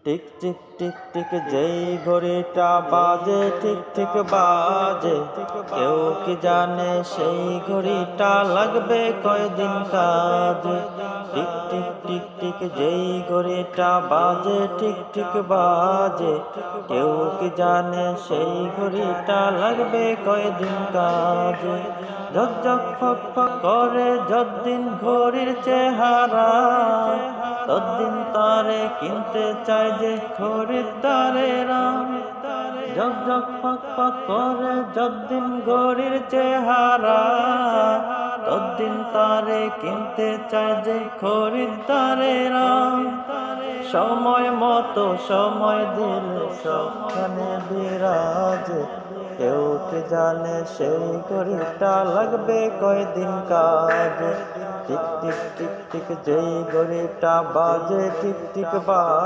Tick tick tick tick যেই ঘড়িটা বাজে ঠিক ঠিক বাজে, কেউ কি জানে সেই ঘড়িটা লাগবে কয়দিন কাজে। টিক টিক টিক টিক যেই ঘড়িটা বাজে ঠিক ঠিক বাজে, কেউ কি জানে সেই ঘড়িটা লাগবে কয়দিন কাজে। ঝক ঝক ফক ফক করে যতদিন ঘড়ির চেহারা, ততদিন তারে কিনতে চায় যে খরিদ্দারেরা। ঝক ঝক ফক ফক করে যতদিন ঘড়ির চেহারা, ততদিন তারে কিনতে চায় যে খরিদ্দারেরা। সময় মতো সময় দিলে সবখানে বিরাজে, কেউ কি জানে সেই ঘড়িটা লাগবে কয়দিন কাজে। টিক টিক টিক টিক যেই ঘড়িটা বাজে ঠিক ঠিক বাজে।